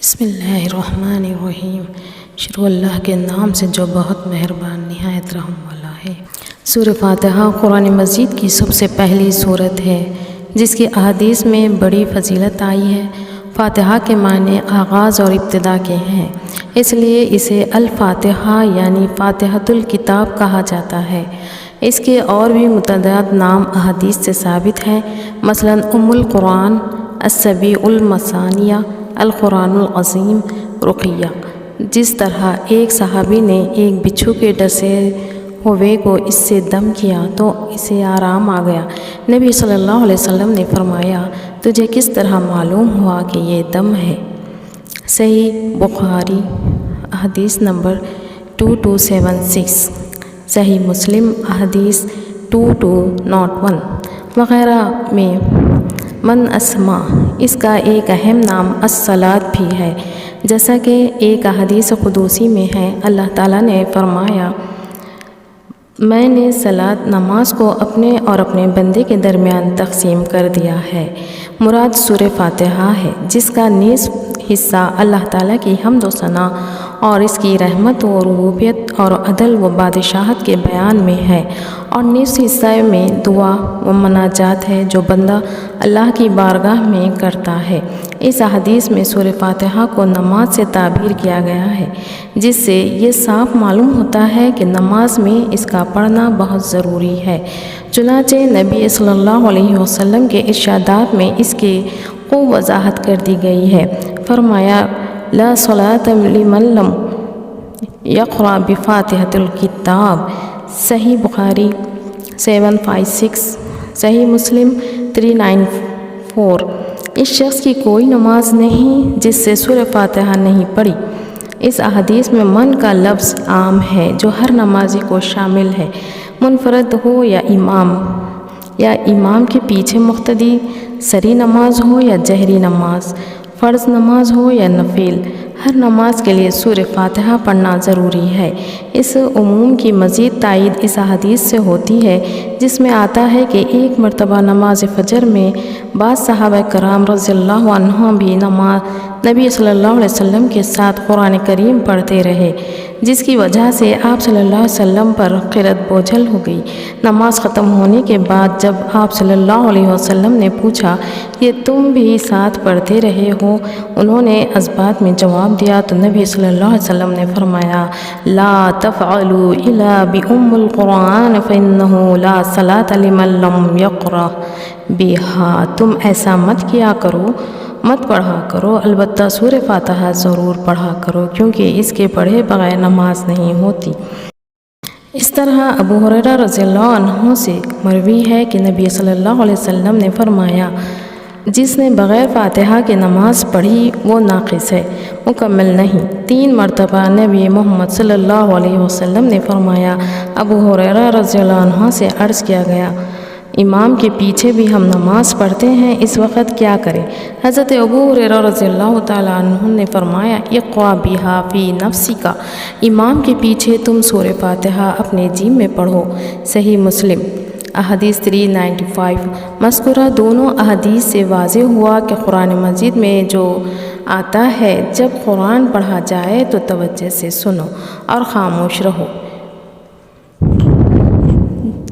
بسم اللہ الرحمن الرحیم۔ شروع اللہ کے نام سے جو بہت مہربان نہایت رحم والا ہے۔ سورہ فاتحہ قرآن مجید کی سب سے پہلی سورت ہے جس کی احادیث میں بڑی فضیلت آئی ہے۔ فاتحہ کے معنی آغاز اور ابتدا کے ہیں، اس لیے اسے الفاتحہ یعنی فاتحۃ الکتاب کہا جاتا ہے۔ اس کے اور بھی متعدد نام احادیث سے ثابت ہیں، مثلا ام القرآن، السبیع المثانیہ، القرآن العظیم، رقیہ۔ جس طرح ایک صحابی نے ایک بچھو کے ڈسے ہوئے کو اس سے دم کیا تو اسے آرام آ گیا۔ نبی صلی اللہ علیہ وسلم نے فرمایا، تجھے کس طرح معلوم ہوا کہ یہ دم ہے؟ صحیح بخاری حدیث نمبر 2276، صحیح مسلم حدیث 2201 وغیرہ میں من اسما اس کا ایک اہم نام الصلاۃ بھی ہے، جیسا کہ ایک حدیث قدسی میں ہے، اللہ تعالیٰ نے فرمایا، میں نے صلاۃ نماز کو اپنے اور اپنے بندے کے درمیان تقسیم کر دیا ہے۔ مراد سورہ فاتحہ ہے، جس کا نصف حصہ اللہ تعالیٰ کی حمد و ثنا اور اس کی رحمت و ربوبیت اور عدل و بادشاہت کے بیان میں ہے، اور نصف حصہ میں دعا و مناجات ہے جو بندہ اللہ کی بارگاہ میں کرتا ہے۔ اس حدیث میں سورہ فاتحہ کو نماز سے تعبیر کیا گیا ہے، جس سے یہ صاف معلوم ہوتا ہے کہ نماز میں اس کا پڑھنا بہت ضروری ہے۔ چنانچہ نبی صلی اللہ علیہ وسلم کے ارشادات میں اس کی خوب وضاحت کر دی گئی ہے۔ فرمایا، لا صلاۃ لمن لم یقرأ بفاتحۃ الکتاب، صحیح بخاری 756، صحیح مسلم 394۔ اس شخص کی کوئی نماز نہیں جس سے سورہ فاتحہ نہیں پڑھی۔ اس احادیث میں من کا لفظ عام ہے جو ہر نمازی کو شامل ہے، منفرد ہو یا امام کے پیچھے مقتدی، سری نماز ہو یا جہری نماز، فرض نماز ہو یا نفل، ہر نماز کے لیے سورہ فاتحہ پڑھنا ضروری ہے۔ اس عموم کی مزید تائید اس حدیث سے ہوتی ہے جس میں آتا ہے کہ ایک مرتبہ نماز فجر میں بعض صحابہ کرام رضی اللہ عنہم بھی نبی صلی اللہ علیہ وسلم کے ساتھ قرآن کریم پڑھتے رہے، جس کی وجہ سے آپ صلی اللہ علیہ وسلم پر قرت بوجھل ہو گئی۔ نماز ختم ہونے کے بعد جب آپ صلی اللہ علیہ وسلم نے پوچھا کہ تم بھی ساتھ پڑھتے رہے ہو؟ انہوں نے اسبات میں جواب دیا تو نبی صلی اللہ علیہ وسلم نے فرمایا، لا تفعلوا الا بأم القرآن فإنه لا صلاة لمن لم يقرأ بها۔ تم ایسا مت پڑھا کرو، البتہ سورہ فاتحہ ضرور پڑھا کرو، کیونکہ اس کے پڑھے بغیر نماز نہیں ہوتی۔ اس طرح ابو ہریرہ رضی اللہ عنہ سے مروی ہے کہ نبی صلی اللہ علیہ وسلم نے فرمایا، جس نے بغیر فاتحہ کے نماز پڑھی وہ ناقص ہے، مکمل نہیں۔ 3 مرتبہ نبی محمد صلی اللہ علیہ وسلم نے فرمایا۔ ابو ہریرہ رضی اللہ عنہ سے عرض کیا گیا، امام کے پیچھے بھی ہم نماز پڑھتے ہیں، اس وقت کیا کریں؟ حضرت ابو ہریرہ رضی اللہ تعالیٰ عنہ نے فرمایا، اقرأ بہا فی نفسک، امام کے پیچھے تم سورہ فاتحہ اپنے جی میں پڑھو۔ صحیح مسلم احادیث 395۔ مذکورہ دونوں احادیث سے واضح ہوا کہ قرآن مجید میں جو آتا ہے، جب قرآن پڑھا جائے تو توجہ سے سنو اور خاموش رہو۔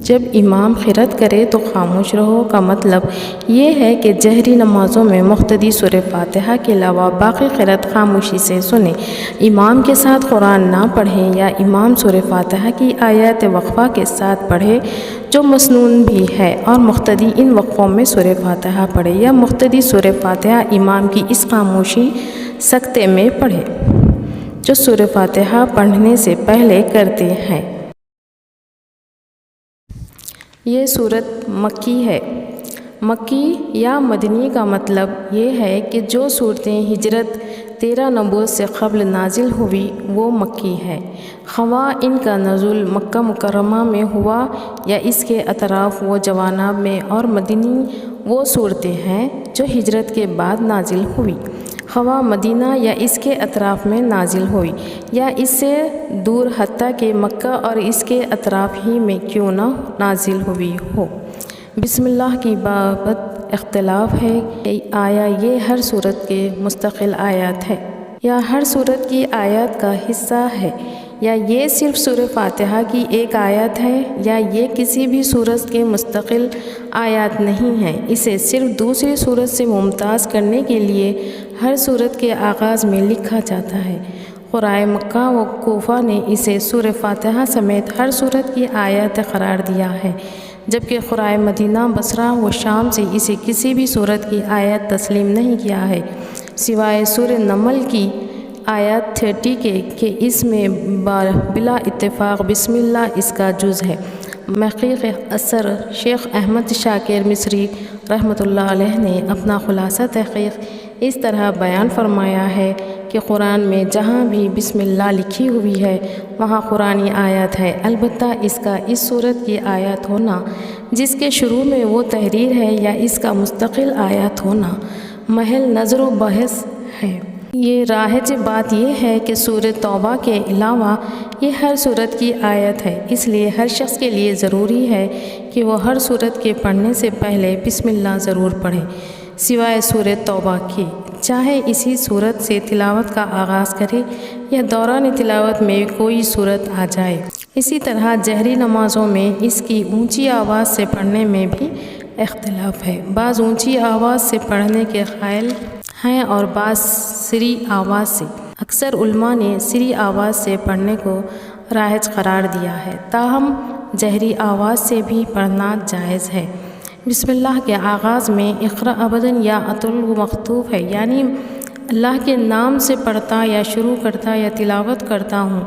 جب امام قرات کرے تو خاموش رہو کا مطلب یہ ہے کہ جہری نمازوں میں مقتدی سورہ فاتحہ کے علاوہ باقی قرات خاموشی سے سنیں، امام کے ساتھ قرآن نہ پڑھیں، یا امام سورہ فاتحہ کی آیات وقفہ کے ساتھ پڑھے جو مسنون بھی ہے، اور مقتدی ان وقفوں میں سورہ فاتحہ پڑھے، یا مقتدی سورہ فاتحہ امام کی اس خاموشی سکتے میں پڑھے جو سورہ فاتحہ پڑھنے سے پہلے کرتے ہیں۔ یہ سورت مکی ہے۔ مکی یا مدنی کا مطلب یہ ہے کہ جو صورتیں ہجرت 13 نبوت سے قبل نازل ہوئی وہ مکی ہے، خواہ ان کا نزول مکہ مکرمہ میں ہوا یا اس کے اطراف و جوانب میں، اور مدنی وہ صورتیں ہیں جو ہجرت کے بعد نازل ہوئی، خواہ مدینہ یا اس کے اطراف میں نازل ہوئی یا اس سے دور، حتیٰ کہ مکہ اور اس کے اطراف ہی میں کیوں نہ نازل ہوئی ہو۔ بسم اللہ کی بابت اختلاف ہے کہ آیا یہ ہر صورت کے مستقل آیات ہے۔ یا ہر صورت کی آیات کا حصہ ہے، یا یہ صرف سورہ فاتحہ کی ایک آیت ہے، یا یہ کسی بھی سورت کے مستقل آیات نہیں ہے۔ اسے صرف دوسری سورت سے ممتاز کرنے کے لیے ہر سورت کے آغاز میں لکھا جاتا ہے۔ قرائے مکہ و کوفہ نے اسے سورہ فاتحہ سمیت ہر سورت کی آیت قرار دیا ہے، جبکہ قرائے مدینہ، بصرہ و شام سے اسے کسی بھی سورت کی آیت تسلیم نہیں کیا ہے، سوائے سورہ نمل کی آیت 30 کے کہ اس میں بلا اتفاق بسم اللہ اس کا جز ہے۔ محقق اثر شیخ احمد شاکر مصری رحمۃ اللہ علیہ نے اپنا خلاصہ تحقیق اس طرح بیان فرمایا ہے کہ قرآن میں جہاں بھی بسم اللہ لکھی ہوئی ہے وہاں قرآنی آیت ہے، البتہ اس کا اس صورت کی آیت ہونا جس کے شروع میں وہ تحریر ہے یا اس کا مستقل آیت ہونا محل نظر و بحث ہے۔ یہ راجح بات یہ ہے کہ سورہ توبہ کے علاوہ یہ ہر سورت کی آیت ہے، اس لیے ہر شخص کے لیے ضروری ہے کہ وہ ہر سورت کے پڑھنے سے پہلے بسم اللہ ضرور پڑھے، سوائے سورہ توبہ کے، چاہے اسی سورت سے تلاوت کا آغاز کرے یا دوران تلاوت میں کوئی سورت آ جائے۔ اسی طرح جہری نمازوں میں اس کی اونچی آواز سے پڑھنے میں بھی اختلاف ہے، بعض اونچی آواز سے پڑھنے کے قائل ہیں اور بعض سری آواز سے۔ اکثر علماء نے سری آواز سے پڑھنے کو راجح قرار دیا ہے، تاہم جہری آواز سے بھی پڑھنا جائز ہے۔ بسم اللہ کے آغاز میں اقرأ ابداً یا اطل مکتوب ہے، یعنی اللہ کے نام سے پڑھتا یا شروع کرتا یا تلاوت کرتا ہوں۔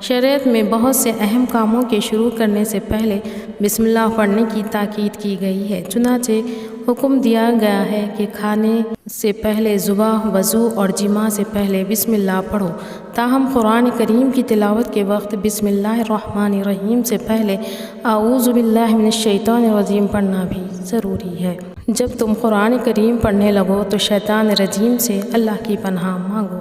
شریعت میں بہت سے اہم کاموں کے شروع کرنے سے پہلے بسم اللہ پڑھنے کی تاکید کی گئی ہے، چنانچہ حکم دیا گیا ہے کہ کھانے سے پہلے ذبح، وضو اور جماع سے پہلے بسم اللہ پڑھو، تاہم قرآن کریم کی تلاوت کے وقت بسم اللہ الرحمن الرحیم سے پہلے اعوذ باللہ من الشیطان الرجیم پڑھنا بھی ضروری ہے۔ جب تم قرآن کریم پڑھنے لگو تو شیطان رجیم سے اللہ کی پناہ مانگو۔